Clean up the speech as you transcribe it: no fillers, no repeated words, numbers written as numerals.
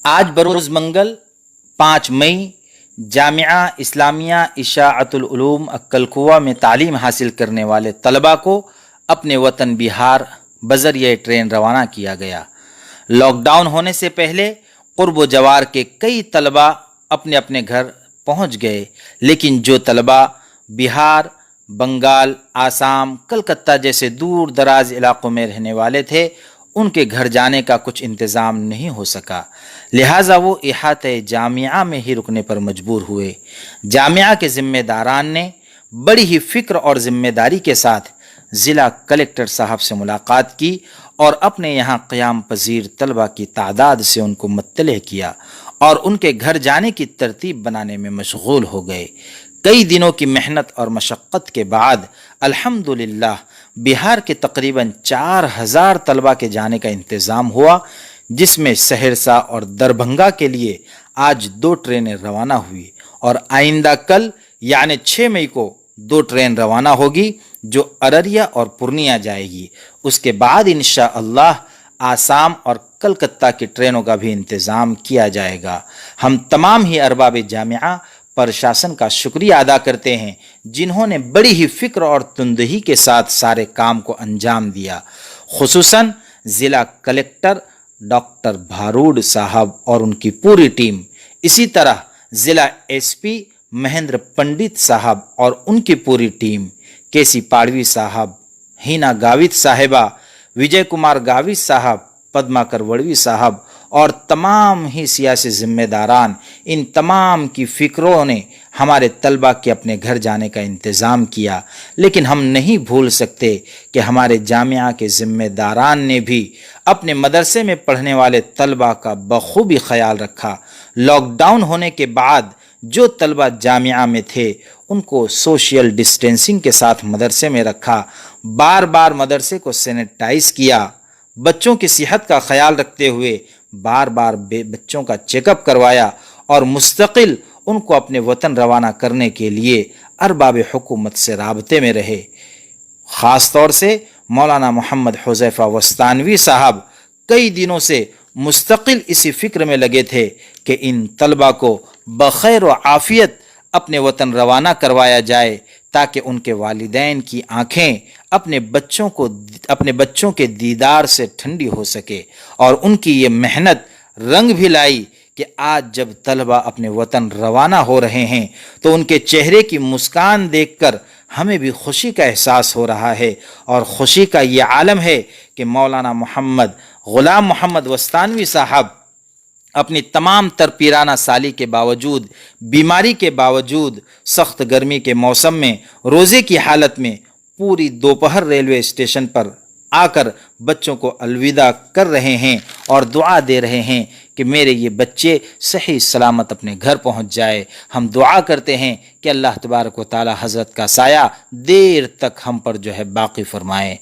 آج بروز منگل 5 مئی جامعہ اسلامیہ اشاعت العلوم اکلکوا میں تعلیم حاصل کرنے والے طلباء کو اپنے وطن بہار بذریعہ ٹرین روانہ کیا گیا۔ لاک ڈاؤن ہونے سے پہلے قرب و جوار کے کئی طلباء اپنے اپنے گھر پہنچ گئے، لیکن جو طلباء بہار، بنگال، آسام، کلکتہ جیسے دور دراز علاقوں میں رہنے والے تھے، ان کے گھر جانے کا کچھ انتظام نہیں ہو سکا، لہٰذا وہ احاطہ جامعہ میں ہی رکنے پر مجبور ہوئے۔ جامعہ کے ذمہ داران نے بڑی ہی فکر اور ذمہ داری کے ساتھ ضلع کلکٹر صاحب سے ملاقات کی اور اپنے یہاں قیام پذیر طلباء کی تعداد سے ان کو مطلع کیا اور ان کے گھر جانے کی ترتیب بنانے میں مشغول ہو گئے۔ کئی دنوں کی محنت اور مشقت کے بعد الحمدللہ بہار کے تقریباً 4000 طلباء کے جانے کا انتظام ہوا، جس میں سہرسہ اور دربھنگہ کے لیے آج 2 ٹرینیں روانہ ہوئی اور آئندہ کل یعنی 6 مئی کو 2 ٹرین روانہ ہوگی جو ارریہ اور پورنیہ جائے گی۔ اس کے بعد انشاءاللہ آسام اور کلکتہ کی ٹرینوں کا بھی انتظام کیا جائے گا۔ ہم تمام ہی ارباب جامعہ پرشاسن کا شکریہ ادا کرتے ہیں، جنہوں نے بڑی ہی فکر اور تندہی کے ساتھ سارے کام کو انجام دیا، خصوصاً ضلع کلکٹر ڈاکٹر بھاروڈ صاحب اور ان کی پوری ٹیم، اسی طرح ضلع ایس پی مہندر پنڈت صاحب اور ان کی پوری ٹیم، کے سی پاڑوی صاحب، ہینا گاوت صاحبہ، وجے کمار گاوت صاحب، پدما کروڑوی صاحب اور تمام ہی سیاسی ذمہ داران، ان تمام کی فکروں نے ہمارے طلباء کے اپنے گھر جانے کا انتظام کیا۔ لیکن ہم نہیں بھول سکتے کہ ہمارے جامعہ کے ذمہ داران نے بھی اپنے مدرسے میں پڑھنے والے طلباء کا بخوبی خیال رکھا۔ لاک ڈاؤن ہونے کے بعد جو طلباء جامعہ میں تھے ان کو سوشل ڈسٹینسنگ کے ساتھ مدرسے میں رکھا، بار بار مدرسے کو سینیٹائز کیا، بچوں کی صحت کا خیال رکھتے ہوئے بار بار بچوں کا چیک اپ کروایا اور مستقل ان کو اپنے وطن روانہ کرنے کے لیے ارباب حکومت سے رابطے میں رہے۔ خاص طور سے مولانا محمد حذیفہ وستانوی صاحب کئی دنوں سے مستقل اسی فکر میں لگے تھے کہ ان طلباء کو بخیر و عافیت اپنے وطن روانہ کروایا جائے، تاکہ ان کے والدین کی آنکھیں اپنے بچوں کے دیدار سے ٹھنڈی ہو سکے، اور ان کی یہ محنت رنگ بھی لائی کہ آج جب طلباء اپنے وطن روانہ ہو رہے ہیں تو ان کے چہرے کی مسکان دیکھ کر ہمیں بھی خوشی کا احساس ہو رہا ہے، اور خوشی کا یہ عالم ہے کہ مولانا غلام محمد وستانوی صاحب اپنی تمام تر پیرانہ سالی کے باوجود، بیماری کے باوجود، سخت گرمی کے موسم میں روزے کی حالت میں پوری دوپہر ریلوے اسٹیشن پر آ کر بچوں کو الوداع کر رہے ہیں اور دعا دے رہے ہیں کہ میرے یہ بچے صحیح سلامت اپنے گھر پہنچ جائے۔ ہم دعا کرتے ہیں کہ اللہ تبارک و تعالی حضرت کا سایہ دیر تک ہم پر باقی فرمائے۔